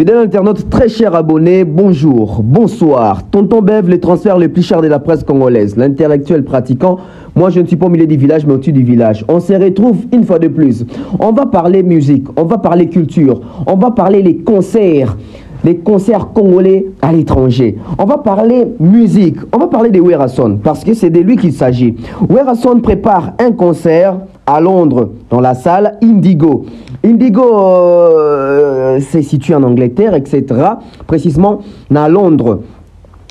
Fidèle internaute, très cher abonné, bonjour, bonsoir. Tonton Bev, les transferts les plus chers de la presse congolaise. L'intellectuel pratiquant, moi je ne suis pas au milieu du village, mais au-dessus du village. On se retrouve une fois de plus. On va parler musique, on va parler culture, on va parler les concerts congolais à l'étranger. On va parler musique, on va parler de Werason, parce que c'est de lui qu'il s'agit. Werason prépare un concert à Londres, dans la salle Indigo. Indigo, c'est situé en Angleterre, etc. Précisément, à Londres.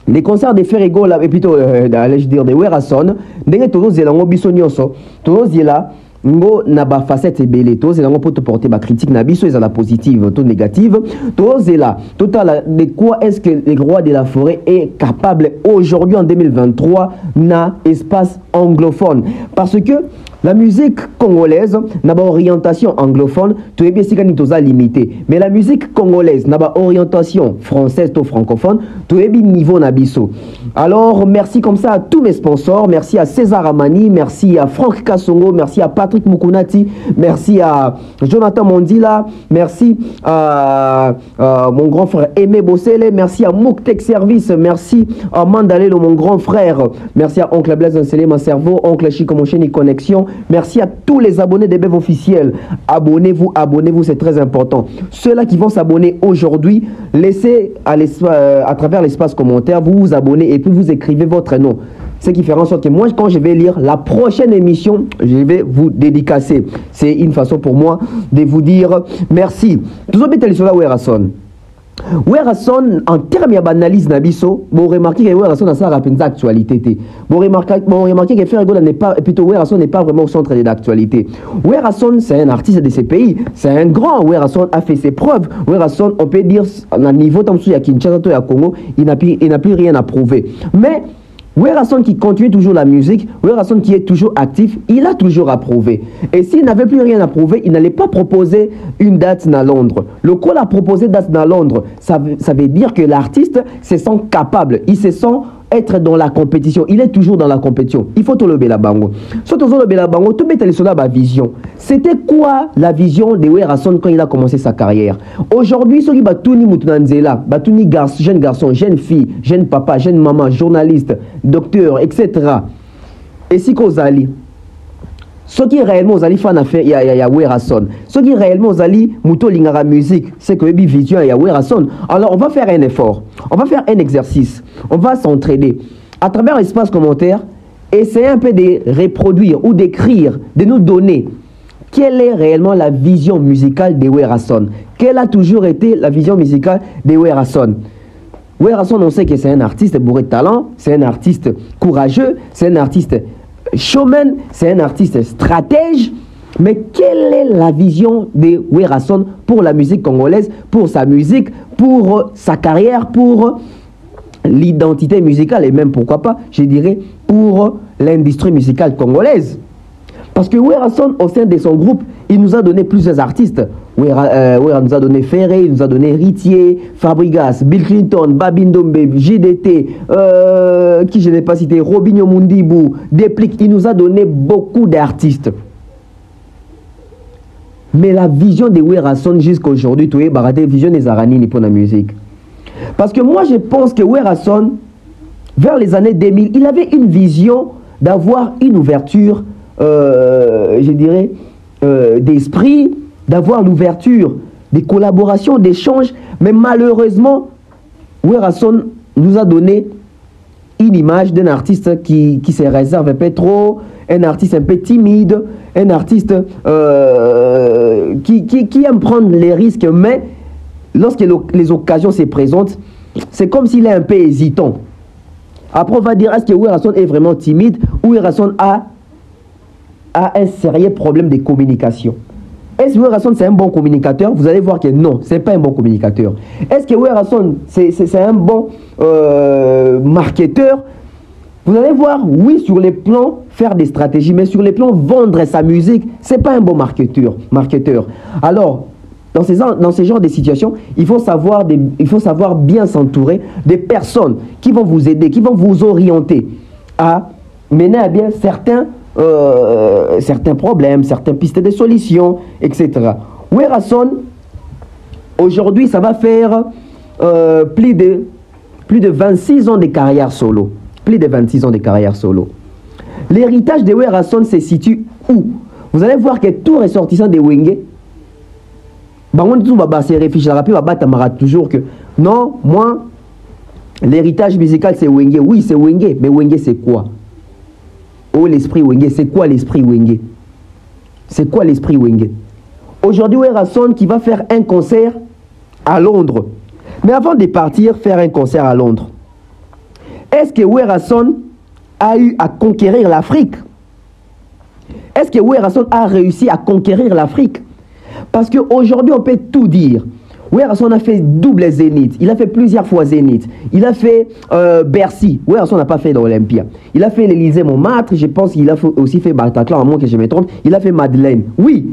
Les concerts de Ferrego, et plutôt, allais-je dire, de Werason, dès que tous les gens biso nyonso, tous les gens ngo na ba facette ebele tous les gens pour te porter ba critique na biso ils la positive tout négative tous les là total de quoi est-ce que les rois de la forêt est capable aujourd'hui en 2023 na espace anglophone, parce que la musique congolaise n'a pas orientation anglophone, tu es bien si tu as limité. Mais la musique congolaise n'a pas orientation française ou francophone, tu es bien niveau nabiso. Alors merci comme ça à tous mes sponsors, merci à César Amani, merci à Franck Kassongo, merci à Patrick Mukunati, merci à Jonathan Mondila, merci à mon grand frère Aimé Bossele, merci à Mouktek Service, merci à Mandalelo mon grand frère, merci à Oncle Blaise Nsele, mon cerveau, Oncle Chico mon chaîne connexion. Merci à tous les abonnés des Bev officiels. Abonnez-vous, c'est très important. Ceux-là qui vont s'abonner aujourd'hui, laissez à travers l'espace commentaire, vous vous abonnez et puis vous écrivez votre nom. Ce qui fera en sorte que moi, quand je vais lire la prochaine émission, je vais vous dédicacer. C'est une façon pour moi de vous dire merci. Toujours bien sur la Werason. Werason, en termes d'analyse nabiso, vous remarquez que Werason a sa actualité. Vous remarquez que Ferrego n'est pas, plutôt Werason n'est pas vraiment au centre de l'actualité. Werason, c'est un artiste de ces pays, c'est un grand. Werason a fait ses preuves. Werason, on peut dire, à un niveau comme celui à Kinshasa et à Congo, il n'a plus rien à prouver. Mais Werason qui continue toujours la musique, Werason qui est toujours actif, il a toujours à prouver. Et s'il n'avait plus rien à prouver, il n'allait pas proposer une date à Londres. Le col a proposé date à Londres, ça veut dire que l'artiste se sent capable, il se sent être dans la compétition, il est toujours dans la compétition. Il faut tout le Belabango. Surtout le Belabango, tout mettre sur la vision. C'était quoi la vision de Werason quand il a commencé sa carrière? Aujourd'hui, ceux qui batuni Moutounanzela, batuni jeune garçon, jeune fille, jeune papa, jeune maman, journaliste, docteur, etc. Et si Kozali, ceux qui réellement ont fan à faire, il y a Werason. Ceux qui réellement ont Mouto Lingara musique, c'est que il vision, il y a Werason. Alors on va faire un effort, on va faire un exercice, on va s'entraider à travers l'espace commentaire, essayer un peu de reproduire ou d'écrire, de nous donner quelle est réellement la vision musicale de Werason. Quelle a toujours été la vision musicale de Werason? Werason, on sait que c'est un artiste bourré de talent, c'est un artiste courageux, c'est un artiste showman, c'est un artiste stratège. Mais quelle est la vision de Werason pour la musique congolaise, pour sa musique, pour sa carrière, pour l'identité musicale et même pourquoi pas, je dirais, pour l'industrie musicale congolaise? Parce que Werason, au sein de son groupe, il nous a donné plusieurs artistes. Wera nous a donné Ferré, il nous a donné Ritier, Fabregas, Bill Clinton, Babindombe, JDT, qui je n'ai pas cité, Robinho Mundibou, Déplique. Il nous a donné beaucoup d'artistes. Mais la vision de Werason jusqu'à aujourd'hui, tu es baraté, vision des Aranini pour la musique. Parce que moi, je pense que Werason, vers les années 2000, il avait une vision d'avoir une ouverture, je dirais, d'esprit, d'avoir l'ouverture, des collaborations, d'échanges. Mais malheureusement, Werason nous a donné une image d'un artiste qui se réserve un peu trop, un artiste un peu timide, un artiste qui aime prendre les risques, mais lorsque les occasions se présentent, c'est comme s'il est un peu hésitant. Après, on va dire, est-ce que Werason est vraiment timide ou Werason a un sérieux problème de communication? Est-ce que Werason c'est un bon communicateur? Vous allez voir que non, c'est pas un bon communicateur. Est-ce que Werason c'est un bon marketeur? Vous allez voir, oui, sur les plans faire des stratégies, mais sur les plans vendre sa musique, c'est pas un bon marketeur. Alors, dans ces genres de situations, il faut savoir bien s'entourer des personnes qui vont vous aider, qui vont vous orienter à mener à bien certains problèmes, certaines pistes de solutions, etc. Werason Aujourd'hui, ça va faire plus de 26 ans de carrière solo. Plus de 26 ans de carrière solo. L'héritage de Werrason se situe où? Vous allez voir que tout ressortissant de Wenge, se réfléchir, toujours que non, moi, l'héritage musical c'est Wenge. Oui, c'est Wenge, mais Wenge c'est quoi? Oh, l'esprit Wenge, c'est quoi l'esprit Wenge? C'est quoi l'esprit Wenge? Aujourd'hui, Werrason qui va faire un concert à Londres. Mais avant de partir faire un concert à Londres, est-ce que Werrason a eu à conquérir l'Afrique? Est-ce que Werrason a réussi à conquérir l'Afrique? Parce qu'aujourd'hui, on peut tout dire. Werrason a fait double Zénith. Il a fait plusieurs fois Zénith. Il a fait Bercy. Werrason n'a pas fait dans l'Olympia. Il a fait l'Élysée Montmartre. Je pense qu'il a aussi fait Bataclan, à moins que je me trompe. Il a fait Madeleine. Oui,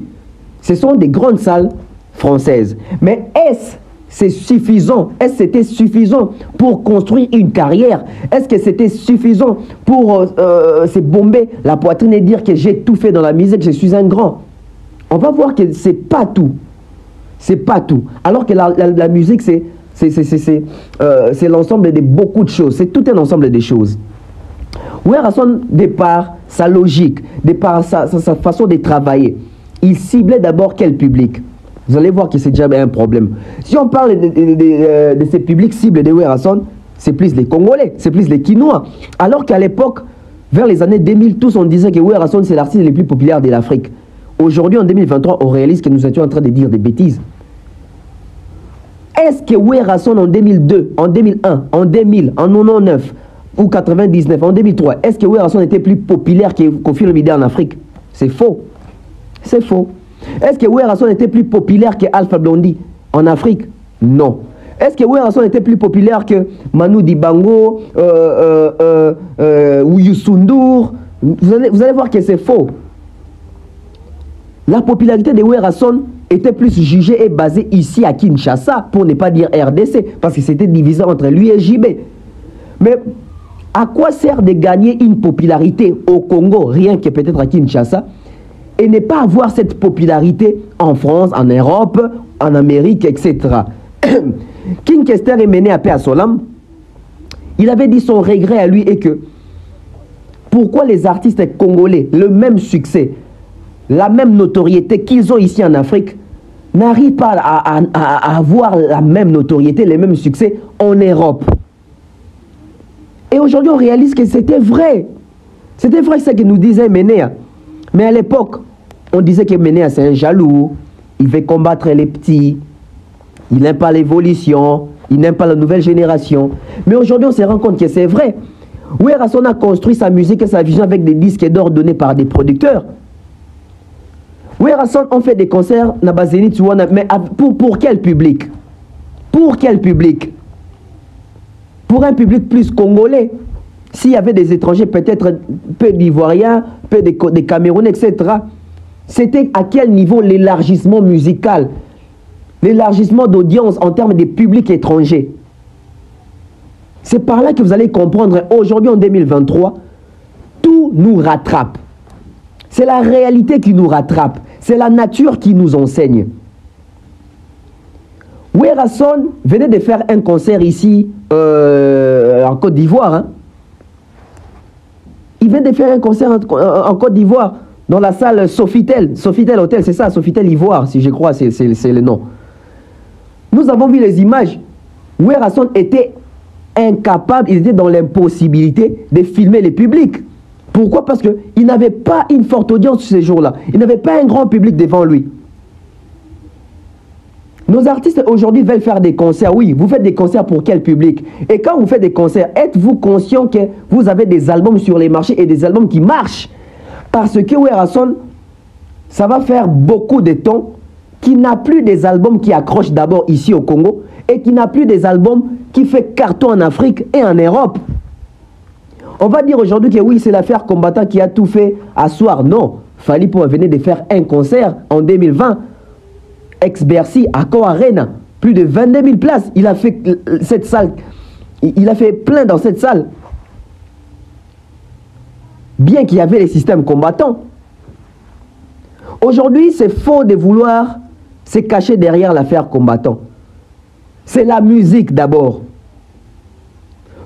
ce sont des grandes salles françaises. Mais est-ce c'est suffisant? Est-ce que c'était suffisant pour construire une carrière? Est-ce que c'était suffisant pour se bomber la poitrine et dire que j'ai tout fait dans la musique, je suis un grand? On va voir que c'est pas tout. C'est pas tout. Alors que la musique, c'est l'ensemble de beaucoup de choses. C'est tout un ensemble de choses. Werrason, de par sa logique, de par sa façon de travailler, il ciblait d'abord quel public? Vous allez voir que c'est déjà un problème. Si on parle de ces publics cibles de Werrason, c'est plus les Congolais, c'est plus les Kinois. Alors qu'à l'époque, vers les années 2000, tous on disait que Werrason c'est l'artiste le plus populaire de l'Afrique. Aujourd'hui, en 2023, on réalise que nous étions en train de dire des bêtises. Est-ce que Werrason en 2002, en 2001, en 2000, en 99 ou 99, en 2003, est-ce que Werrason était plus populaire que Koffi Olomide en Afrique? C'est faux. C'est faux. Est-ce que Werrason était plus populaire que Alpha Blondy en Afrique? Non. Est-ce que Werrason était plus populaire que Manu Dibango ou Youssou N'Dour? Vous allez voir que c'est faux. La popularité de Werrason était plus jugée et basée ici à Kinshasa, pour ne pas dire RDC, parce que c'était divisé entre lui et JB. Mais à quoi sert de gagner une popularité au Congo, rien que peut-être à Kinshasa, et ne pas avoir cette popularité en France, en Europe, en Amérique, etc. King Kester est mené à paix à Solam. Il avait dit son regret à lui et que pourquoi les artistes congolais, le même succès, la même notoriété qu'ils ont ici en Afrique, n'arrivent pas à avoir la même notoriété, les mêmes succès en Europe. Et aujourd'hui, on réalise que c'était vrai. C'était vrai ce que nous disait Ménéa. Mais à l'époque, on disait que Ménéa, c'est un jaloux. Il veut combattre les petits. Il n'aime pas l'évolution. Il n'aime pas la nouvelle génération. Mais aujourd'hui, on se rend compte que c'est vrai. Werrason a construit sa musique et sa vision avec des disques d'or donnés par des producteurs. Werrason, on fait des concerts, mais pour quel public? Pour quel public? Pour un public plus congolais. S'il y avait des étrangers, peut-être peu d'Ivoiriens, peu de Camerounais, etc. C'était à quel niveau l'élargissement musical? L'élargissement d'audience en termes de public étranger. C'est par là que vous allez comprendre, aujourd'hui en 2023, tout nous rattrape. C'est la réalité qui nous rattrape. C'est la nature qui nous enseigne. Werrason venait de faire un concert ici, en Côte d'Ivoire. Hein. Il vient de faire un concert en Côte d'Ivoire, dans la salle Sofitel. Sofitel Hotel, c'est ça, Sofitel Ivoire, si je crois, c'est le nom. Nous avons vu les images. Werrason était incapable, il était dans l'impossibilité de filmer le public. Pourquoi? Parce qu'il n'avait pas une forte audience ces jours-là. Il n'avait pas un grand public devant lui. Nos artistes aujourd'hui veulent faire des concerts. Oui, vous faites des concerts pour quel public? Et quand vous faites des concerts, êtes-vous conscient que vous avez des albums sur les marchés et des albums qui marchent? Parce que Werrason, ça va faire beaucoup de temps qu'il n'a plus des albums qui accrochent d'abord ici au Congo et qu'il n'a plus des albums qui fait carton en Afrique et en Europe. On va dire aujourd'hui que oui, c'est l'affaire Combattant qui a tout fait à soir. Non, Fally Ipupa venait de faire un concert en 2020, ex-Bercy, Accor Arena, plus de 22 000 places. Il a fait cette salle, il a fait plein dans cette salle. Bien qu'il y avait les systèmes combattants. Aujourd'hui, c'est faux de vouloir se cacher derrière l'affaire Combattant. C'est la musique d'abord.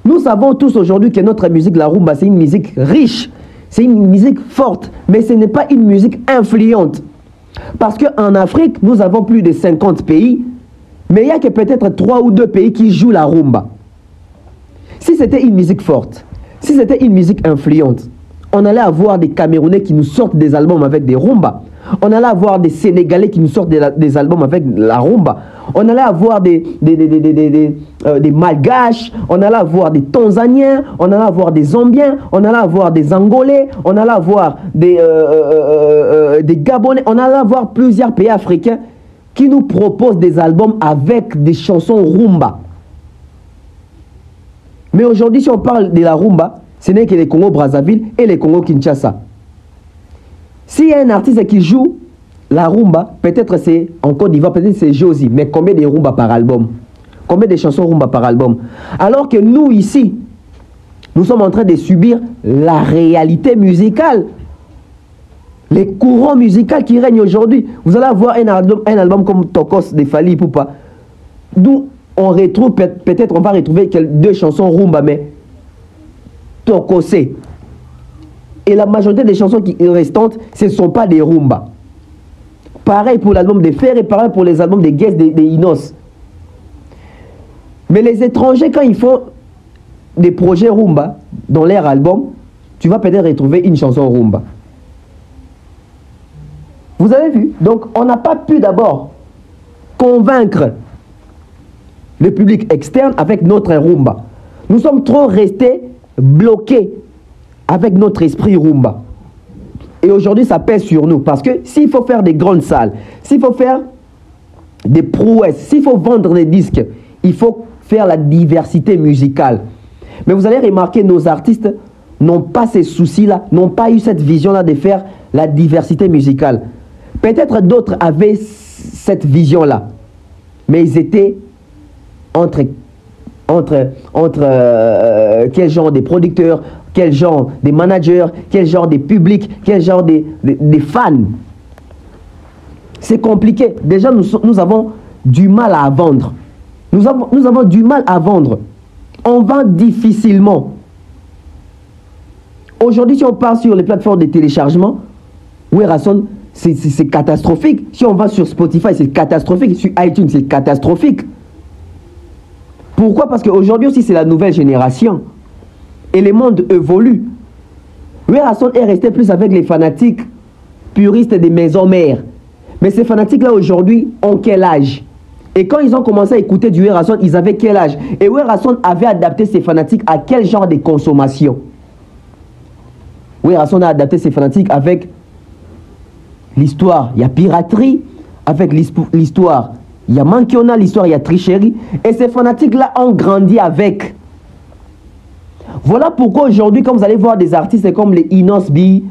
Nous savons tous aujourd'hui que notre musique, la rumba, c'est une musique riche, c'est une musique forte, mais ce n'est pas une musique influente. Parce qu'en Afrique, nous avons plus de 50 pays, mais il n'y a que peut-être 3 ou 2 pays qui jouent la rumba. Si c'était une musique forte, si c'était une musique influente, on allait avoir des Camerounais qui nous sortent des albums avec des rumbas. On allait avoir des Sénégalais qui nous sortent des albums avec la rumba. On allait avoir des Malgaches, on allait avoir des Tanzaniens, on allait avoir des Zambiens, on allait avoir des Angolais, on allait avoir des Gabonais, on allait avoir plusieurs pays africains qui nous proposent des albums avec des chansons rumba. Mais aujourd'hui, si on parle de la rumba, ce n'est que les Congo-Brazzaville et les Congo-Kinshasa. S'il y a un artiste qui joue la rumba, peut-être c'est en Côte d'Ivoire, peut-être c'est Josie, mais combien de rumba par album? Combien de chansons rumba par album? Alors que nous, ici, nous sommes en train de subir la réalité musicale. Les courants musicaux qui règnent aujourd'hui. Vous allez avoir un album comme Tokos de Fally Ipupa, d'où on retrouve, peut-être on va retrouver 2 chansons rumba, mais Tokosé. Et la majorité des chansons restantes, ce ne sont pas des rumba. Pareil pour l'album de Fer et pareil pour les albums de Guess, des Inos. Mais les étrangers, quand ils font des projets rumba dans leur album, tu vas peut-être retrouver une chanson rumba. Vous avez vu? Donc, on n'a pas pu d'abord convaincre le public externe avec notre rumba. Nous sommes trop restés bloqués avec notre esprit rumba. Et aujourd'hui, ça pèse sur nous. Parce que s'il faut faire des grandes salles, s'il faut faire des prouesses, s'il faut vendre des disques, il faut faire la diversité musicale. Mais vous allez remarquer, nos artistes n'ont pas ces soucis-là, n'ont pas eu cette vision-là de faire la diversité musicale. Peut-être d'autres avaient cette vision-là. Mais ils étaient entre quel genre de producteurs, quel genre de managers, quel genre de public, quel genre de fans. C'est compliqué. Déjà, nous avons du mal à vendre. Nous avons du mal à vendre. On vend difficilement. Aujourd'hui, si on part sur les plateformes de téléchargement, Werason, c'est catastrophique. Si on va sur Spotify, c'est catastrophique. Sur iTunes, c'est catastrophique. Pourquoi? Parce qu'aujourd'hui aussi, c'est la nouvelle génération. Et le monde évolue. Werason est resté plus avec les fanatiques puristes des maisons mères. Mais ces fanatiques-là, aujourd'hui, ont quel âge? Et quand ils ont commencé à écouter du Werason, ils avaient quel âge? Et Werason avait adapté ses fanatiques à quel genre de consommation? Werason a adapté ses fanatiques avec l'histoire. Il y a piraterie. Avec l'histoire, il y a manquiona, l'histoire, il y a tricherie. Et ces fanatiques-là ont grandi avec. Voilà pourquoi aujourd'hui, quand vous allez voir des artistes comme les Inosbi,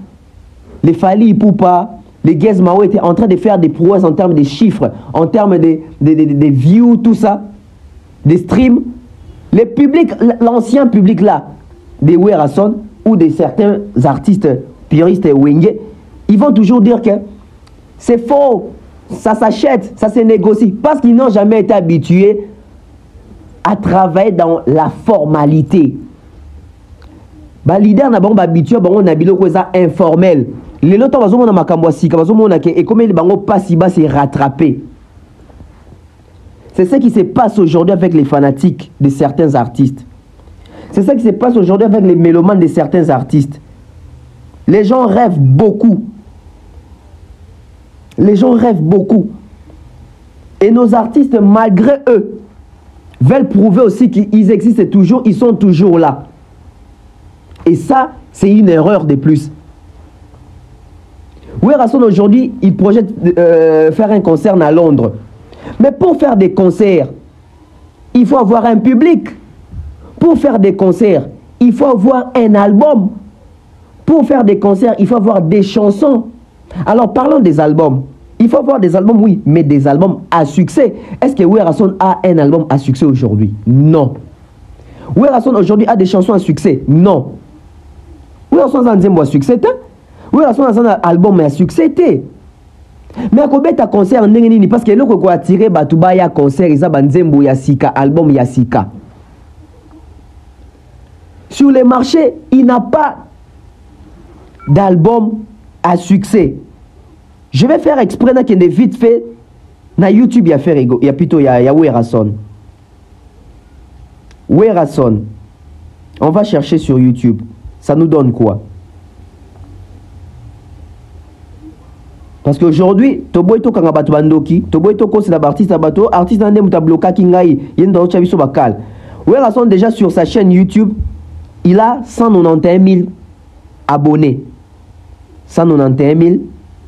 les Fally Ipupa, les Guess Mao étaient en train de faire des prouesses en termes de chiffres, en termes de views, tout ça, des streams. Les publics, l'ancien public là, des Werason ou de certains artistes puristes et wingés, ils vont toujours dire que c'est faux, ça s'achète, ça se négocie, parce qu'ils n'ont jamais été habitués à travailler dans la formalité. Ba leader na bango ba habitué bango na biloko eza informel. Lelo to bazomona makambo asika bazomona ke et comme les bango pasi ba se rattraper. C'est ce qui se passe aujourd'hui avec les fanatiques de certains artistes. C'est ça qui se passe aujourd'hui avec les mélomanes de certains artistes. Les gens rêvent beaucoup. Les gens rêvent beaucoup. Et nos artistes, malgré eux, veulent prouver aussi qu'ils existent toujours, ils sont toujours là. Et ça, c'est une erreur de plus. Werason aujourd'hui, il projette faire un concert à Londres. Mais pour faire des concerts, il faut avoir un public. Pour faire des concerts, il faut avoir un album. Pour faire des concerts, il faut avoir des chansons. Alors parlons des albums. Il faut avoir des albums, oui, mais des albums à succès. Est-ce que Werason a un album à succès aujourd'hui? Non. Werason aujourd'hui a des chansons à succès? Non. Werason a un album à succès? Werason a un album à succès? Mais à ta concert nini parce que loko ko attirer batuba ya concert isa banzembo ya sika album ya sika. Sur les marchés, il n'a pas d'album à succès. Je vais faire exprès qu'il y ait vite fait na YouTube il y a plutôt il y a Werason. Werason. On va chercher sur YouTube. Ça nous donne quoi? Parce qu'aujourd'hui, Toboy to kanga batu bandoki, Toboy to ko c'est l'artiste abato, artiste nande muta bloka kingai, yendo chabiso bakal. Werason déjà sur sa chaîne YouTube, il a 191 000 abonnés. 191 000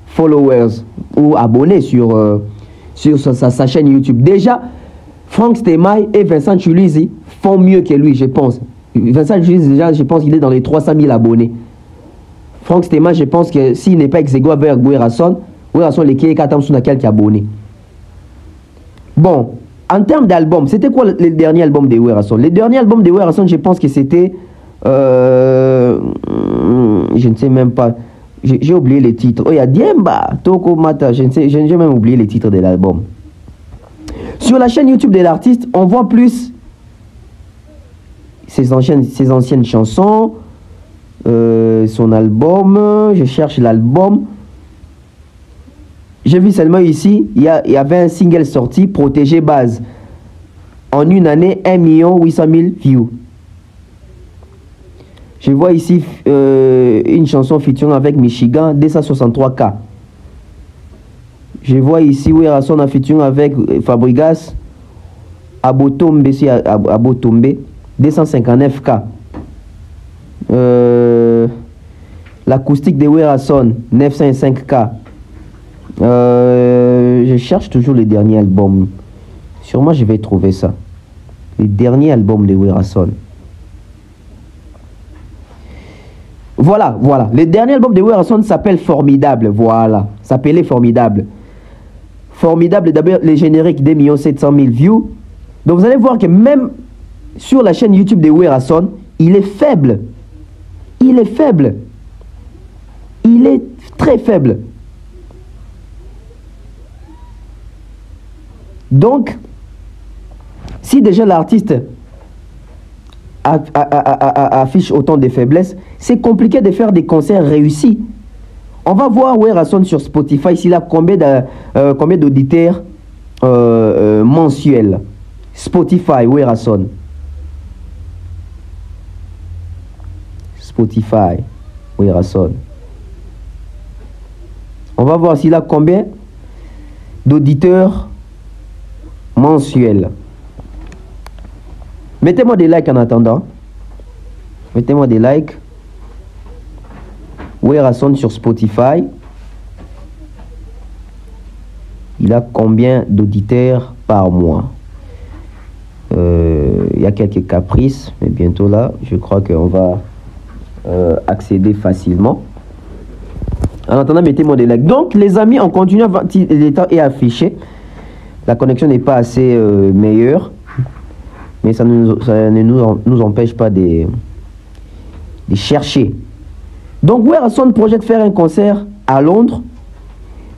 followers ou abonnés sur sa chaîne YouTube. Déjà, Franck Stemai et Vincent Chulizi font mieux que lui, je pense. Vincent Chulizi, déjà, je pense qu'il est dans les 300 000 abonnés. Franck Stemai, je pense que s'il n'est pas exégo avec Werason, les qui est quelques abonnés. Bon, en termes d'album, c'était quoi le dernier album de Werason? Le dernier album de Werason, je pense que c'était... je ne sais même pas. J'ai oublié les titres. Oh, il y a Diemba, Toko Mata. J'ai même oublié les titres de l'album. Sur la chaîne YouTube de l'artiste, on voit plus ses anciennes chansons, son album. Je cherche l'album. J'ai vu seulement ici, il y avait un single sorti, Protégé Base. En une année, 1 800 000 views. Je vois ici une chanson featuring avec Michigan, 263K. Je vois ici Werason a featuring avec Fabregas, Abotombe, 259K. L'acoustique de Werason, 905K. Je cherche toujours les derniers albums. Sûrement je vais trouver ça. Les derniers albums de Werason. Voilà. Le dernier album de Werason s'appelle Formidable. Voilà. S'appelait Formidable. Formidable, d'abord les génériques des 1 700 000 views. Donc vous allez voir que même sur la chaîne YouTube de Werason, il est faible. Il est faible. Il est très faible. Donc, si déjà l'artiste affiche autant de faiblesses, c'est compliqué de faire des concerts réussis. On va voir Werason sur Spotify s'il a combien d'auditeurs mensuels. Spotify, Werason. Spotify, Werason. On va voir s'il a combien d'auditeurs mensuels. Mettez-moi des likes en attendant. Mettez-moi des likes. Werason sur Spotify. Il a combien d'auditeurs par mois? Il y a quelques caprices, mais bientôt là, je crois qu'on va accéder facilement. En attendant, mettez-moi des likes. Donc, les amis, on continue. L'état est affiché. La connexion n'est pas assez meilleure. Mais ça ne nous empêche pas de chercher. Donc, Werason projette faire un concert à Londres.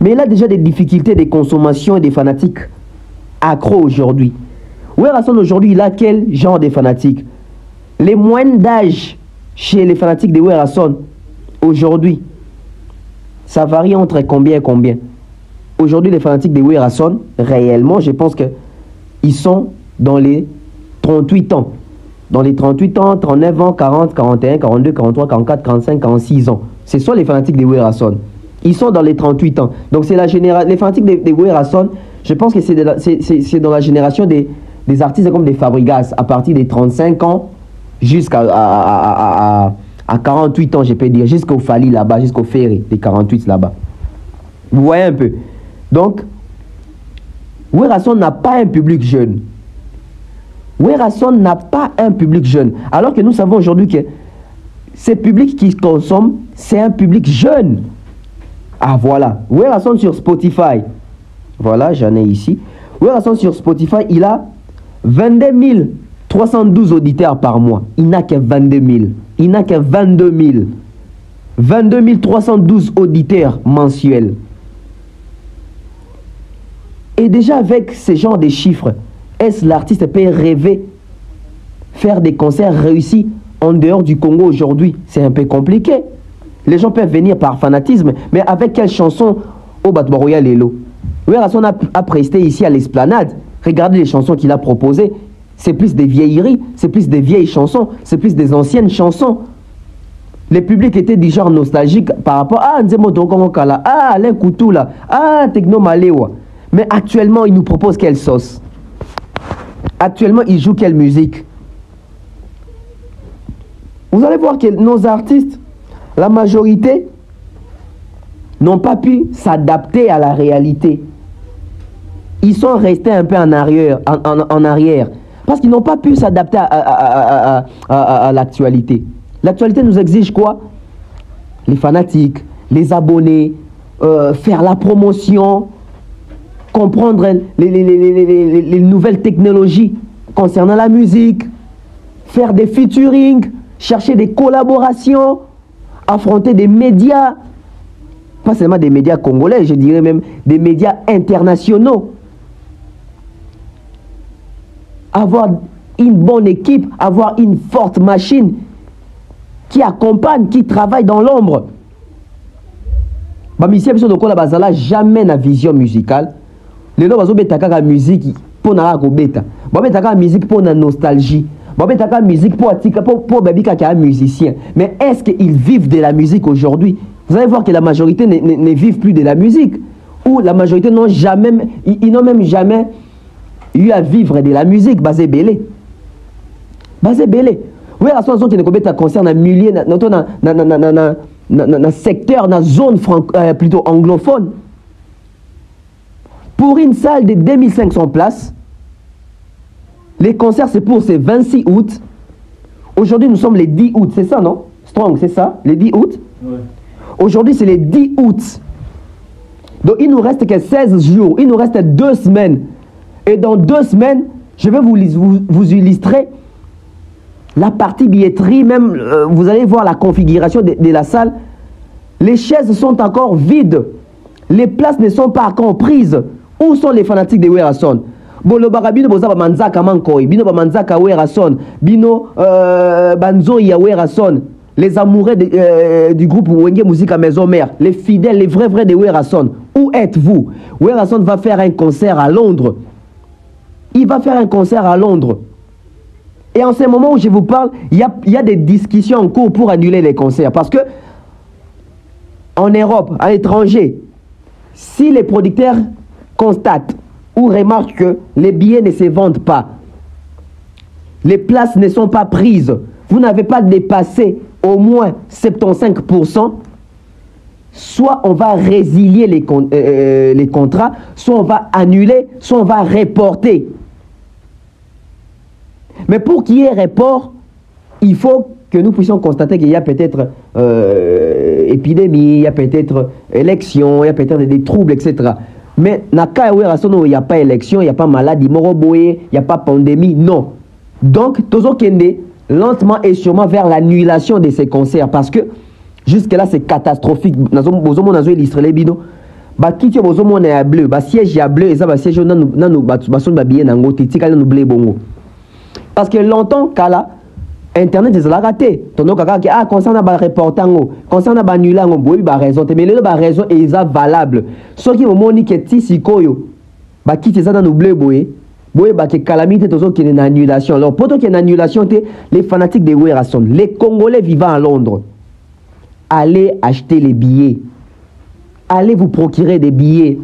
Mais il a déjà des difficultés de consommation et des fanatiques accros aujourd'hui. Werason aujourd'hui, il a quel genre de fanatiques? Les moyennes d'âge chez les fanatiques de Werason aujourd'hui, ça varie entre combien et combien? Aujourd'hui, les fanatiques de Werason, réellement, je pense qu'ils sont dans les 38 ans. Dans les 38 ans, 39 ans, 40, 41, 42, 43, 44, 45, 46 ans. Ce sont les fanatiques de Werason. Ils sont dans les 38 ans. Donc, c'est la génération. Les fanatiques de Werason, je pense que c'est dans la génération des artistes comme des Fabregas, à partir des 35 ans jusqu'à 48 ans, je peux dire, jusqu'au Fali là-bas, jusqu'au Ferry, des 48 là-bas. Vous voyez un peu. Donc, Werason n'a pas un public jeune. Werason n'a pas un public jeune. Alors que nous savons aujourd'hui que ce public qui consomme, c'est un public jeune. Ah voilà. Werason sur Spotify. Voilà, j'en ai ici. Werason sur Spotify, il a 22 312 auditeurs par mois. Il n'a que 22 000. Il n'a que 22 000. 22 312 auditeurs mensuels. Et déjà avec ce genre de chiffres, est-ce l'artiste peut rêver faire des concerts réussis en dehors du Congo aujourd'hui? C'est un peu compliqué. Les gens peuvent venir par fanatisme, mais avec quelle chanson au Batouaroya Lelo? Werrason a presté ici à l'Esplanade. Regardez les chansons qu'il a proposées. C'est plus des vieilleries, c'est plus des vieilles chansons, c'est plus des anciennes chansons. Les publics étaient du genre nostalgique par rapport à Nzemo Dongongokala, ah Alain Koutoula, ah Techno Malewa. Mais actuellement, il nous propose quelle sauce? Actuellement, il joue quelle musique? Vous allez voir que nos artistes, la majorité, n'ont pas pu s'adapter à la réalité. Ils sont restés un peu en arrière, parce qu'ils n'ont pas pu s'adapter à l'actualité. L'actualité nous exige quoi? Les fanatiques, les abonnés, faire la promotion, comprendre les nouvelles technologies concernant la musique, faire des featuring, chercher des collaborations, affronter des médias, pas seulement des médias congolais, je dirais même des médias internationaux. Avoir une bonne équipe, avoir une forte machine qui accompagne, qui travaille dans l'ombre. Bamisia biso dokola bazala jamais na vision musicale. Lelo bazo betaka ka musique pour na ko beta. Ba betaka musique pour na nostalgie. Ba betaka musique pour atika pour babika ka musicien. Mais est-ce qu'ils vivent de la musique aujourd'hui? Vous allez voir que la majorité ne vivent plus de la musique, ou la majorité n'ont jamais, ils n'ont même jamais eu à vivre de la musique. Basé belé. Basé belé. Oui, à ce qui ne commet un concert dans milieu, dans secteur, dans zone plutôt anglophone. Pour une salle de 2500 places, les concerts c'est pour ce 26 août. Aujourd'hui nous sommes les 10 août, c'est ça non? Strong, c'est ça? Les 10 août? Ouais. Aujourd'hui c'est les 10 août. Donc il nous reste que 16 jours, il nous reste 2 semaines. Et dans 2 semaines, je vais vous illustrer la partie billetterie, même vous allez voir la configuration de la salle. Les chaises sont encore vides. Les places ne sont pas encore prises. Où sont les fanatiques de Werrason? Bolo Barabino Bozaba Manzaka Mankoi, Bino Manzaka Werrason, Bino Banzo ya Werrason, les amoureux du groupe Wenge Musique Maison Mère, les fidèles, les vrais de Werrason. Où êtes-vous? Werrason va faire un concert à Londres. Il va faire un concert à Londres. Et en ce moment où je vous parle, il y a des discussions en cours pour annuler les concerts. Parce que en Europe, à l'étranger, si les producteurs constatent ou remarquent que les billets ne se vendent pas, les places ne sont pas prises, vous n'avez pas dépassé au moins 75%, soit on va résilier les contrats, soit on va annuler, soit on va reporter. Mais pour qu'il y ait report, il faut que nous puissions constater qu'il y a peut-être épidémie, il y a peut-être élection, il y a peut-être des troubles, etc. Mais il n'y a pas élection, il n'y a pas maladie, il n'y a pas pandémie, non. Donc, Tozo Kende, lentement et sûrement vers l'annulation de ces concerts, parce que jusque-là, c'est catastrophique. Nous avons illustré les bidons. Bakiti bozomo na bleu, ba siège ya bleu et ça ba siège nanu bason ba billet nango titika nanu bleu bongo. Parce que longtemps kala internet des la raté. Tono kaka ki concernant ba reportango, concernant ba nulango boyi ba raison, mais le ba raison est valable. Ce qui mo moni ke ti sikoyo bakiti ça nanu bleu boye. Boye ba ke calamité tozo ki une annulation. Alors pour qu'il y ait une annulation, les fanatiques de Werrason, les Congolais vivant à Londres, allez acheter les billets. Allez vous procurer des billets.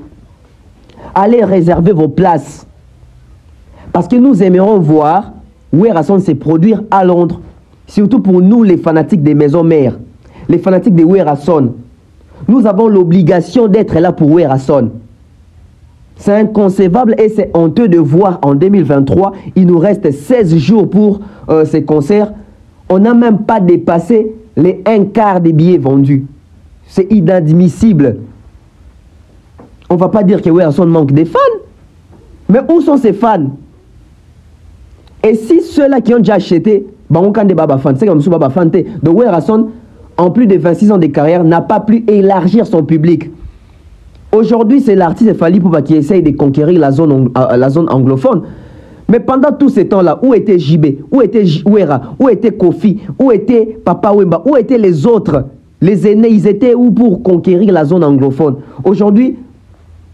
Allez réserver vos places. Parce que nous aimerons voir Werrason se produire à Londres. Surtout pour nous, les fanatiques des maisons mères. Les fanatiques de Werrason. Nous avons l'obligation d'être là pour Werrason. C'est inconcevable et c'est honteux de voir en 2023, il nous reste 16 jours pour ces concerts. On n'a même pas dépassé les 1/4 des billets vendus. C'est inadmissible. On ne va pas dire que Werrason manque des fans. Mais où sont ces fans? Et si ceux-là qui ont déjà acheté, donc Werrason, en plus de 26 ans de carrière, n'a pas pu élargir son public. Aujourd'hui, c'est l'artiste Fally Ipupa qui essaye de conquérir la zone anglophone. Mais pendant tout ce temps-là, où était JB? Où était Wera? Où était Kofi? Où était Papa Wemba? Où étaient les autres? Les aînés, ils étaient où pour conquérir la zone anglophone? Aujourd'hui,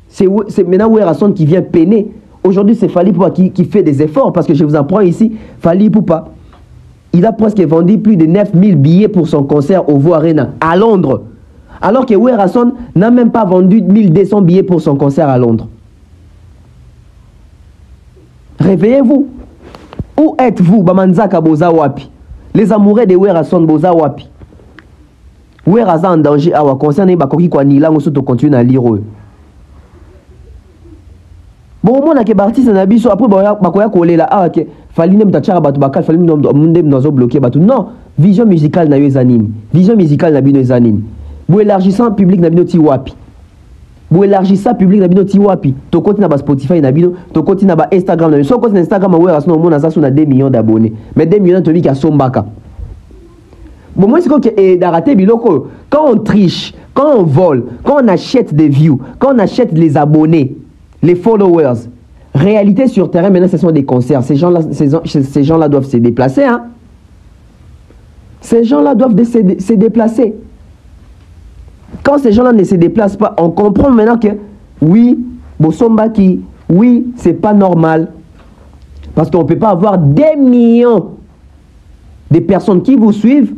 c'est maintenant Wera Son qui vient peiner. Aujourd'hui, c'est Fally Ipupa qui fait des efforts. Parce que je vous apprends ici, Fally Ipupa, il a presque vendu plus de 9000 billets pour son concert au Vo Arena à Londres. Alors que Wera Son n'a même pas vendu 1200 billets pour son concert à Londres. Réveillez-vous. Où êtes-vous, Bamanzaka Boza Wapi? Les amoureux de Wera Son Boza Wapi? Wera Son en danger. Awa concerne Bakoki Kwanila, on se continue à lire. Bon, on a que Bartis en abisso après Bakoya Kolela. Ah, ok. Fally nem tachara batu bakal, Fally nem nozo bloqué batu. Non, vision musicale na yo zanini. Vision musicale na bino zanini. Vous élargissant public na bino ti wapi. Vous élargissant public na bino ti wapi. To continue na Spotify na bino, to continue na Instagram na bino. So continue Instagram ma Wera Son au monde ça sur 2 millions d'abonnés. Mais 2 millions to qui a sombaka. Bon moi c'est que d'arrêter biloko quand on triche, quand on vole, quand on achète des views, quand on achète les abonnés, les followers. Réalité sur terrain maintenant ce sont des concerts. Ces gens-là doivent se déplacer hein. Ces gens-là doivent se déplacer. Quand ces gens-là ne se déplacent pas, on comprend maintenant que oui, Bosombaki, oui, c'est pas normal. Parce qu'on ne peut pas avoir des millions de personnes qui vous suivent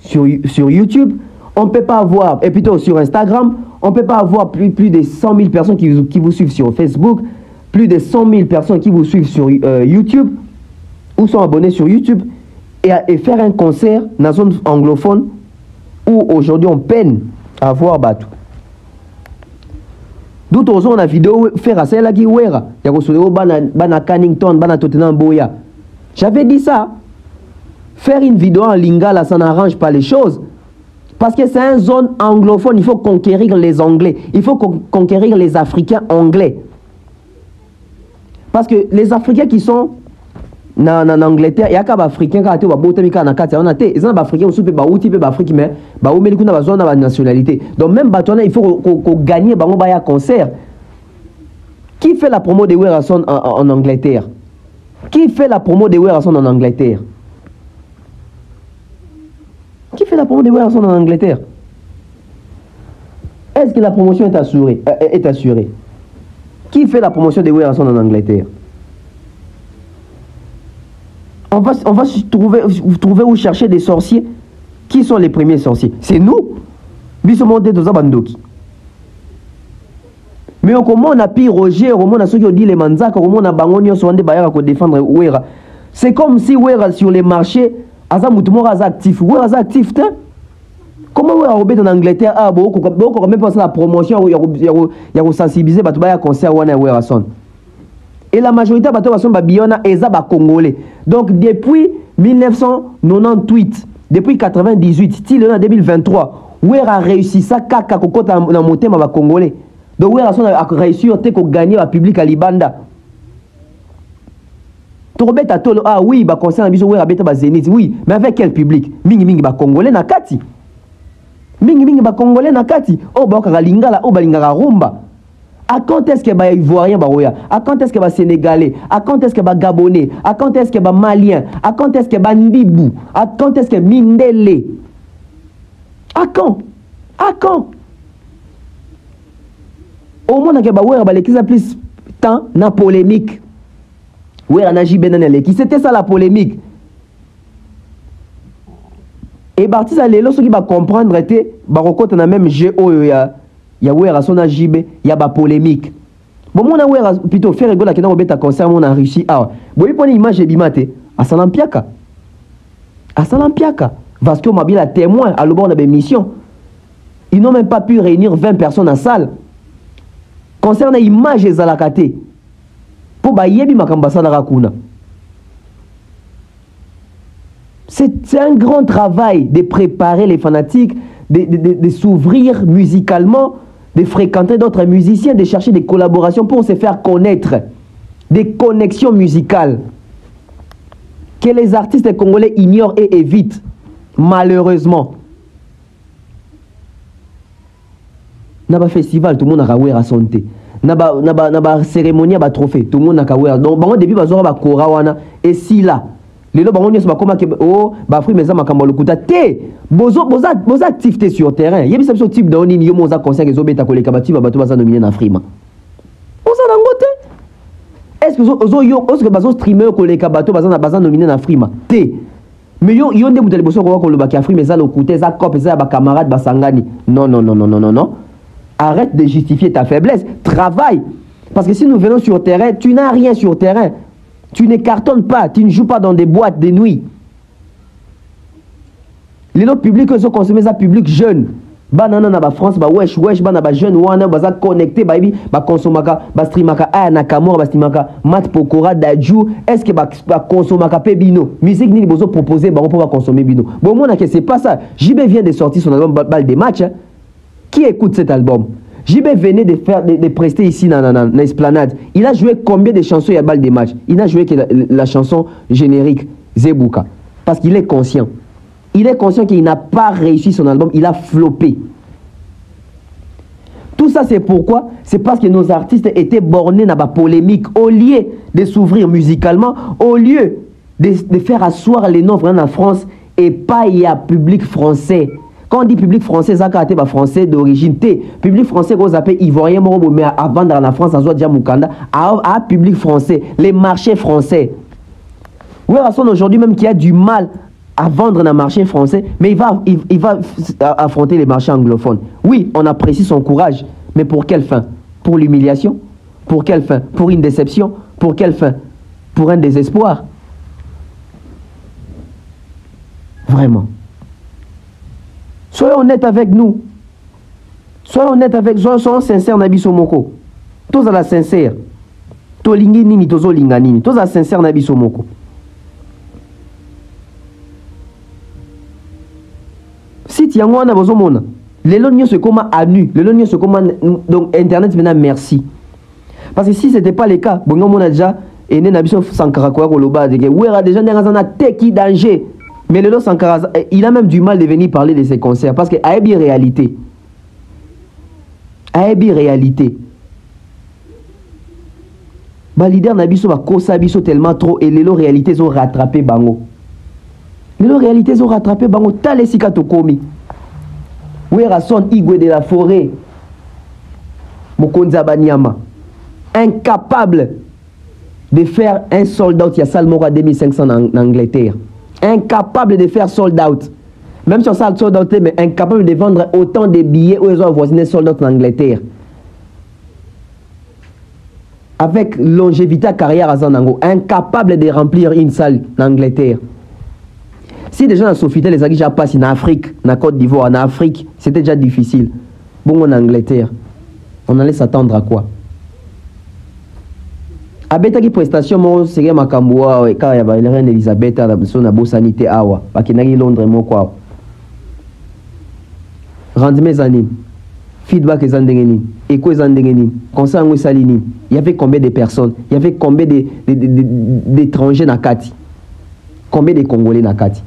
sur YouTube. On ne peut pas avoir, et plutôt sur Instagram, on ne peut pas avoir plus de 100 000 personnes qui vous suivent sur Facebook, plus de 100 000 personnes qui vous suivent sur YouTube, ou sont abonnés sur YouTube, et faire un concert dans la zone anglophone où aujourd'hui on peine à voir Batou. D'où on a vidéo faire à celle qui wera. Il y a bana Cannington, bana Tottenham Boya. J'avais dit ça. Faire une vidéo en lingala, ça n'arrange pas les choses. Parce que c'est une zone anglophone, il faut conquérir les Anglais. Il faut conquérir les Africains anglais. Parce que les Africains qui sont en Angleterre, il y a des Africains qui sont en Afrique, il y a des Africains qui sont en Afrique, mais ils ont une nationalité. Donc même il faut qu'on gagne un concert. Qui fait la promo de Wera Son en Angleterre? Qui fait la promo de Wera Son en Angleterre? Qui fait la promo de Wera Son en Angleterre? Est-ce que la promotion est assurée? Qui fait la promotion de Wera Son en Angleterre? On va trouver ou chercher des sorciers. Qui sont les premiers sorciers? C'est nous. Mais comment on a pu Roger, comment on a ceux qui ont dit les manzaka, comment on a bangoni sur des bailleurs pour défendre Wera. C'est comme si Wera sur les marchés, Azamoutoumora Aza actif. Wera Aza actif, comment Wera Robert en Angleterre, ah bon, quand même pas la promotion, il y a sensibilisé, bah tu vas concert Wera Son. Et la majorité de bateaux sont Biona et Zaba Congolais. Donc depuis 1998, depuis 98, till en 2023, Wera a réussi ça, kaka kokota na motema ba Congolais. Donc Wera Son a réussi à gagner le public à Libanda. Tourbe Tatolo, ah oui, bah concernant biso Wera beta ba Zénith, oui, mais avec quel public? Mingi ba Congolais na kati. Mingi ba Congolais na kati. Oh ba lingala, oh ba lingala rumba. À quand est-ce que les Ivoiriens, à quand est-ce que les Sénégalais, à quand est-ce que les Gabonais, à quand est-ce que les Maliens, à quand est-ce que les Ndibou, à quand est-ce que Mindele? À quand? À quand? Au moins, il y a plus temps na polémique. Oui, c'était ça la polémique. Et Bartis a l'élo, ce qui va comprendre, était, Barokot na même GO, il y a Wera Son JB, il y a polémique. Bon, mon Wera plutôt faire rigoler quand on bête à concert, on a réussi. Ah, bon, il prend une image de Bimate à Salampiaka. À Salampiaka. Parce que m'a bien témoin à l'obord de la mission. Ils n'ont même pas pu réunir 20 personnes en salle. Concernant l'image de Zalakate, pour Bayebi Makambasa Rakuna. C'est un grand travail de préparer les fanatiques, de s'ouvrir musicalement, de fréquenter d'autres musiciens, de chercher des collaborations pour se faire connaître, des connexions musicales que les artistes congolais ignorent et évitent, malheureusement. na ba festival tout le monde a kawera santé na ba cérémonie ba trophée tout le monde a kawera donc bango depuis bazora ba kora wana et si là les lois bango ba koma ke oh ba fri meza makambo lokuta te boza activité sur terrain yebi ça type de nini yo moza conseil que zobeta koleka bati ba bato baza nominé na frima oza na ngote est-ce que bazo streamer koleka bato baza nominé na frima te mais yo nde mutali boso ko koloba ki afrime za lokuta za cop za ba camarade basangani non. Arrête de justifier ta faiblesse. Travaille. Parce que si nous venons sur terrain, tu n'as rien sur terrain. Tu ne cartonnes pas. Tu ne joues pas dans des boîtes de nuit. Les autres publics, ils ont consommé ça public jeune. Banana na ba France, ba wesh, bana ba jeune, wana, ba connecté, ba consomaka, ba streamaka, nakamora, ba streamaka, mat pokora, dajou. Est-ce que ba consomaka pe bino? Musique ni bozo proposer, ba on peut consommer bino. Bon, moi, c'est pas ça. JB vient de sortir son album Balle des matchs. Qui écoute cet album? JB venait de prester ici dans l'Esplanade. Il a joué combien de chansons il y a balle des matchs? Il a joué que la chanson générique Zebuka. Parce qu'il est conscient. Il est conscient qu'il n'a pas réussi son album. Il a floppé. Tout ça c'est pourquoi? C'est parce que nos artistes étaient bornés dans la polémique. Au lieu de s'ouvrir musicalement, au lieu de faire asseoir les noms en France et pas il y a public français. Quand on dit public français, ça a français d'origine T. Public français, qu'on appelle ivoirien, mais avant dans la France, à Zodia Mukanda, à public français, les marchés français. Oui, aujourd'hui même qui a du mal à vendre dans le marché français, mais il va affronter les marchés anglophones. Oui, on apprécie son courage, mais pour quelle fin? Pour l'humiliation? Pour quelle fin? Pour une déception? Pour quelle fin? Pour un désespoir? Vraiment. Soyons honnêtes avec nous. Soyons honnêtes avec nous. Soyons sincères na biso moko. Tous à la sincère. To lingi nini, tozo linga nini. Tous à la sincère na biso moko. Si tu as un bozo mona, les lognons se comment à nu, les lognons se comment donc internet maintenant merci. Parce que si c'était pas le cas, bon on a déjà et né na biso Sankara kwa koloba de que ouais déjà n'azana teki danger. Mais le Sankara, il a même du mal de venir parler de ses concerts parce que Aebi réalité. Aebi réalité. Bah leader Nabiso va kosa biso tellement trop et les réalités ont rattrapé bango. Les réalités ont rattrapé bango tale sika tokomi. Oui rason Igwe de la forêt. Mokonza Banyama. Incapable de faire un sold out il y a Salmora 2500 en Angleterre. Incapable de faire sold out. Même si on sait sold out, mais incapable de vendre autant de billets où ils ont avoisiné sold out en Angleterre. Avec longévité carrière à Zanango, incapable de remplir une salle en Angleterre. Si déjà dans Sofitel, les aguilles passent en Afrique, en Côte d'Ivoire, en Afrique, c'était déjà difficile. Bon, en Angleterre, on allait s'attendre à quoi? Abetaki prestation mo sege makamboa ka ya ba reine Elisabeth na biso na bo sanité awa bakinaki Londres moko rendement zanini feedback ezandengeni eko ezandengeni concert ngo salini il y avait combien de personnes, il y avait combien d'étrangers na kati, combien de Congolais na kati.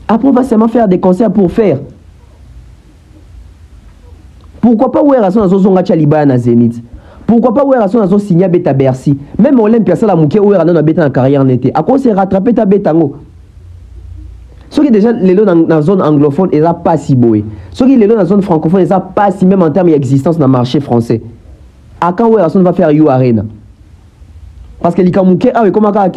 Après on va seulement faire des concerts pour faire. Pourquoi pas ouer rason azozonga Tchaliba na Zénith? Pourquoi pas ouer son signé beta Bercy? Même Olympia ça la mouké ouer na beta en carrière n'était. À quoi c'est rattrapé ta betango? Ceux qui déjà les dans la zone anglophone ils a pas si beau. Ceux qui les dans la zone francophone ils a pas si même en termes d'existence dans le marché français. À quand ouer va faire You Arena? Parce que likamouké ah oui comment ka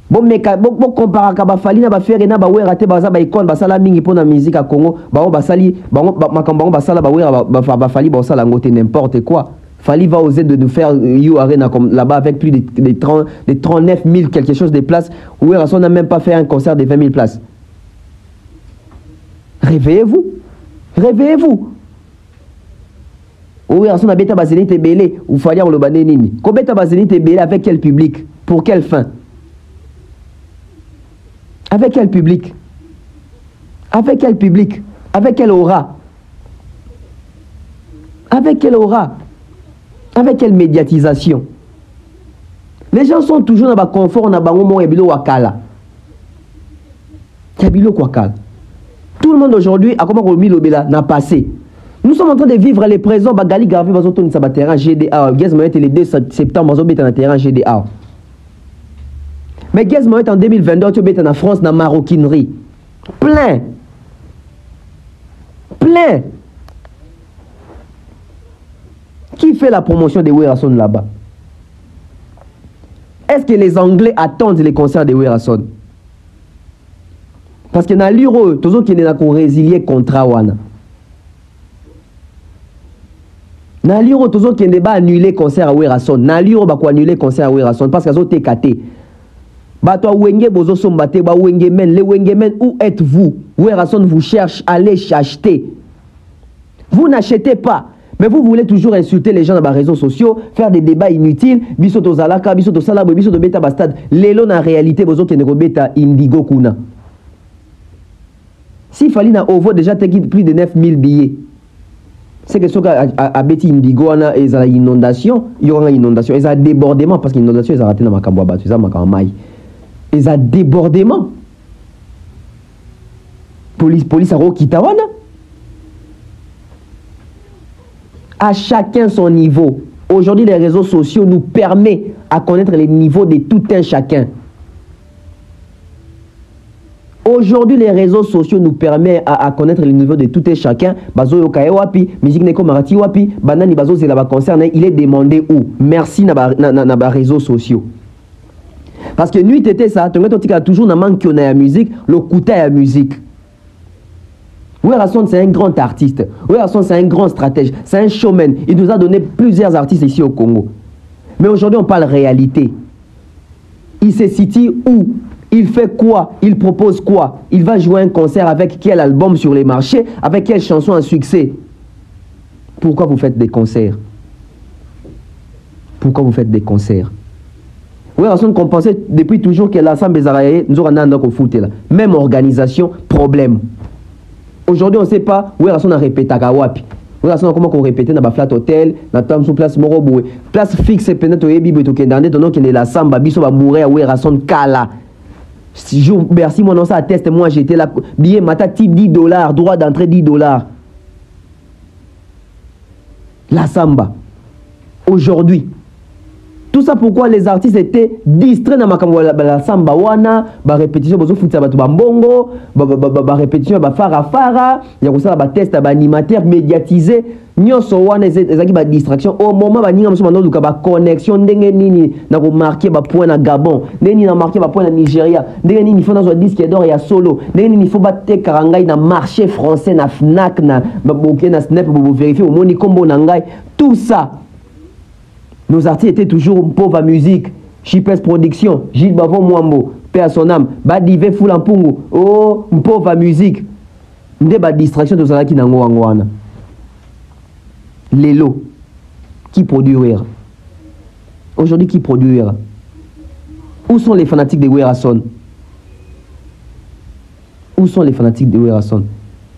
bon mais bon compara ka ba fali na ba faire na ba ouer raté ba za ba icône ba sala mingi pour la musique à Congo ba sali ba makambo ba sala ba ouer ba fali ba sala ngote n'importe quoi. Fali va oser de nous faire You Arena comme là-bas avec plus de 39 000 quelque chose de places. Où on n'a même pas fait un concert de 20 000 places. Réveillez-vous. Réveillez-vous. Où on a bêta bazenite belé ou fallait le bané nini. Combien de bazenite belé avec quel public? Pour quelle fin? Avec quel public? Avec quel public? Avec quelle aura? Avec quelle aura? Avec quelle médiatisation? Les gens sont toujours dans le confort, dans le bango et bilo wakala. Kabilo wakala. Tout le monde aujourd'hui a comment remis l'obéla n'a passé. Nous sommes en train de vivre les présents. Bagali Garvey va sur le terrain GDA. Guez Moët le 2 septembre va sur le terrain GDA. Mais Guez Moët en 2022 tu es en France dans maroquinerie. Plein. Plein. Qui fait la promotion de Werason là-bas? Est-ce que les Anglais attendent les concerts de Werason? Parce que dans l'euro, tous ceux qui ont résilié contrat wana. Dans l'euro, tous ceux qui ont annulé concert à Werason. Dans l'euro, bah quoi annuler concert à Werason parce qu'ils ont été catés. Bah toi wenge bozo sombate, bah wenge men, les wenge men, où êtes-vous? Werason vous cherche, allez acheter. Vous n'achetez pas. Mais vous voulez toujours insulter les gens dans les réseaux sociaux, faire des débats inutiles. Bisoto Zalaka, Bisoto Salabo, Bisoto Beta Bastad. Lélo, en réalité, vous avez beta Indigo Kuna. S'il fallait na Ovo déjà plus de 9000 billets, c'est que ce à Betty Indigo, il y a une inondation, il y aura une inondation, il y a un débordement, parce qu'une inondation, ils ont raté dans ma camboaba, ils ont makamai. Il y a un débordement. Police à Rokitawana. À chacun son niveau. Aujourd'hui, les réseaux sociaux nous permettent à connaître les niveaux de tout un chacun. Aujourd'hui, les réseaux sociaux nous permettent à connaître les niveaux de tout un chacun. Bazo yokaye wapi, musique neko marati wapi, banani bazo zela ba concerne, il est demandé où? Merci na ba réseaux sociaux. Parce que nuit était ça, tu as toujours na manque na la musique, le coûté à la musique. Werason, c'est un grand artiste. Werason, c'est un grand stratège. C'est un showman. Il nous a donné plusieurs artistes ici au Congo. Mais aujourd'hui, on parle réalité. Il se situe où? Il fait quoi? Il propose quoi? Il va jouer un concert avec quel album sur les marchés? Avec quelle chanson à succès? Pourquoi vous faites des concerts? Pourquoi vous faites des concerts? Werason compensait depuis toujours que l'ensemble des Araïs nous ont foot. Même organisation, problème. Aujourd'hui, on ne sait pas où Werason a répété à Wapi. Werason a comment qu'on répétait dans la flat hotel, dans la sous place Moroboué. Place fixe, peut-être au Bibo, qui est dans la samba, biso va mourir à Werason Kala. Merci, mon nom, ça atteste. Moi, j'étais là. Billet, mata, type $10, droit d'entrée $10. La samba. Aujourd'hui. Tout ça pourquoi les artistes étaient distraits dans la samba wana, ba répétition bozo futa ba mbongo, ba répétition ba fara, ya ko sala ba test ba animateur médiatisé, nyoso wana ezaki ba distraction au moment ba ninga mso luka ba connexion ndenge nini na ko marquer ba point na Gabon, ndenge nini na marquer ba point na Nigeria, ndenge nini faut dans disque d'or ya solo, ndenge nini faut ba te karangai na marché français na Fnac na ba boké na Snap pour vérifier au moni combo na ngai, tout ça. Nos artistes étaient toujours pauvres à musique. Chipes Production, Gilles Bavon Mwambo, paix à son âme. Badive Foulampungu, oh, pauvre à musique. N'de ba distraction de ça qui n'a ngouangouana. Lélo, qui produira? Aujourd'hui, qui produira? Où sont les fanatiques de Werason? Où sont les fanatiques de Werason?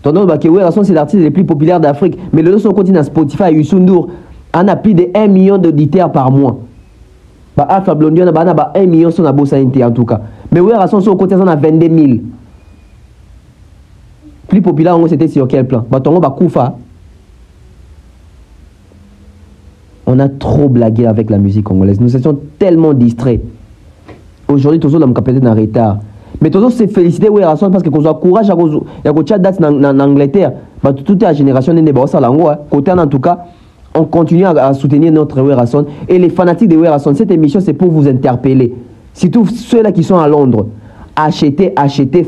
Tandis que Werason, c'est l'artiste le plus populaire d'Afrique. Mais le son continue à Spotify, Youssou N'Dour. On a plus de 1 million d'auditeurs par mois. Bah, Alpha Blondy, on a 1 million sur la bourse en tout cas. Mais Werason, sur le côté, on a 22 000. Plus populaire, c'était sur quel plan? Bah, on va Koufa. On a trop blagué avec la musique congolaise. Nous étions tellement distraits. Aujourd'hui, tous les hommes sont en retard. Mais tous se féliciter Werason parce que qu'on a courage à cause de date en Angleterre. Bah, toute la génération n'est pas ça là. Côté en tout cas. On continue à soutenir notre Werason. Et les fanatiques de Werason, cette émission, c'est pour vous interpeller. Surtout ceux-là qui sont à Londres. Achetez,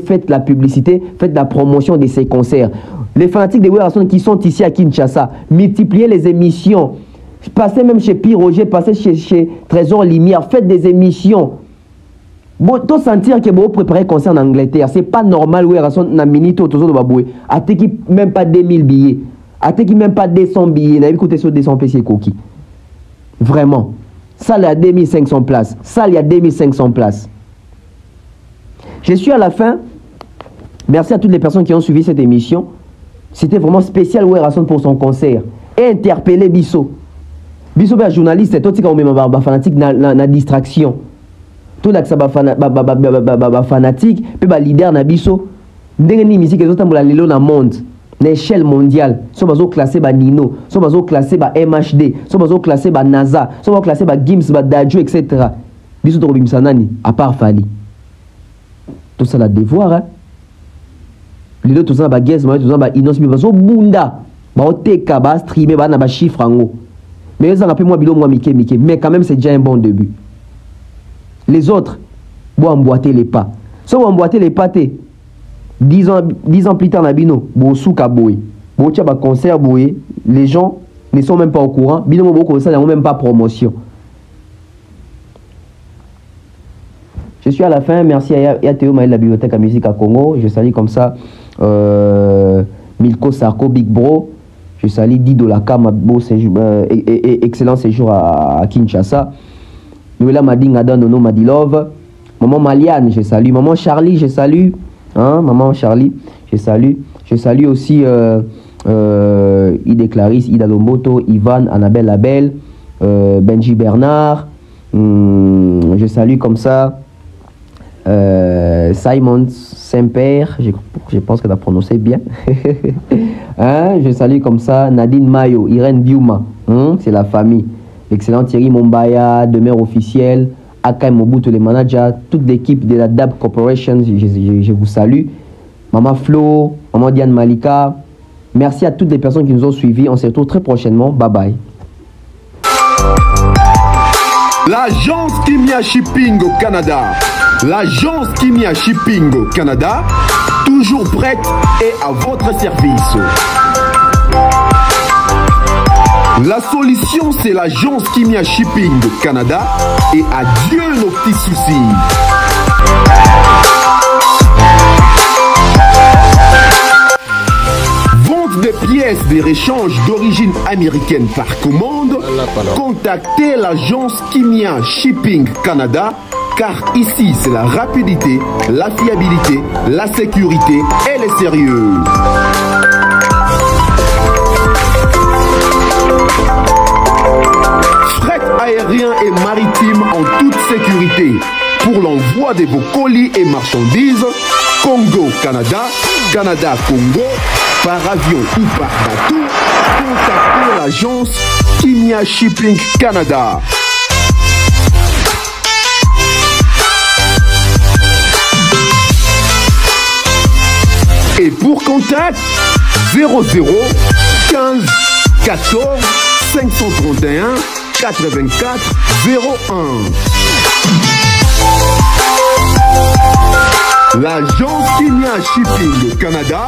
faites la publicité, faites la promotion de ces concerts. Les fanatiques de Werason qui sont ici à Kinshasa, multipliez les émissions. Passez même chez Pierre Roger, passez chez Trésor Lumière, faites des émissions. Bon, tout sentir que vous préparez un concert en Angleterre. C'est pas normal, Werason, na minito, tout ça de baboué. Atteki même pas 2000 billets. Atteki même pas 200 billets. N'a écouté sur 200 PC Koki. Vraiment. Ça, il y a 2500 places. Ça, il y a 2500 places. Je suis à la fin. Merci à toutes les personnes qui ont suivi cette émission. C'était vraiment spécial Werason pour son concert. Et interpeller Bisso. Bisso, un journaliste, c'est tout ce qu'on met fanatique na distraction. Tout là que ça fanatique, puis leader na Bisso. ndenge ni musique ezotambola lelo na monde na échelle mondiale so bazo classer ba Nino so bazo classer ba MHD so bazo classer ba NASA so bazo classer ba Gims ba Dadju etc. biso to bimisa nani à part Fally tout ça la devoir hein lelo tout ça ba guest tout ça ba Inos bi bazo bunda ba oteka ba streamer ba na ba chiffre ngo mais ça rappelle moi bilo moi Mickey mais quand même c'est déjà un bon début. Les autres bo emboîter les pas so emboîter les pas 10 ans plus tard, Nabino, Bosuka Boy, Bochaba concert Boy, les gens ne sont même pas au courant. Bino Boko, ça n'a même pas promotion. Je suis à la fin. Merci à Théo Maël de la Bibliothèque à Musique à Congo. Je salue comme ça Milko Sarko, Big Bro. Je salue Dido Laka, excellent séjour à Kinshasa. Noëlla Mading Adam Nono Madilove. Maman Maliane, je salue. Maman Charlie, je salue. Hein, maman Charlie, je salue. Je salue aussi Ida Clarisse, Ida Lomboto, Ivan, Annabelle Labelle, Benji Bernard. Je salue comme ça Simon Saint-Père. Je pense que tu as prononcé bien. Hein, je salue comme ça Nadine Mayo, Irène Biuma. C'est la famille. Excellent Thierry Mombaya, demeure officielle. Akai Mobutu, les managers, toute l'équipe de la DAB Corporation, je vous salue. Maman Flo, Maman Diane Malika. Merci à toutes les personnes qui nous ont suivis. On se retrouve très prochainement. Bye bye. L'agence Kimia Shipping au Canada. L'agence Kimia Shipping au Canada, toujours prête et à votre service. La solution, c'est l'agence Kimia Shipping au Canada et adieu nos petits soucis. Vente des pièces de réchange d'origine américaine par commande. Contactez l'agence Kimia Shipping Canada, car ici, c'est la rapidité, la fiabilité, la sécurité et le sérieux. Aérien et maritime en toute sécurité pour l'envoi de vos colis et marchandises Congo-Canada, Canada-Congo, par avion ou par bateau. Contactez l'agence Kimia Shipping Canada. Et pour contact 00 15 14 531 84 01. L'agence Kimia Shipping Canada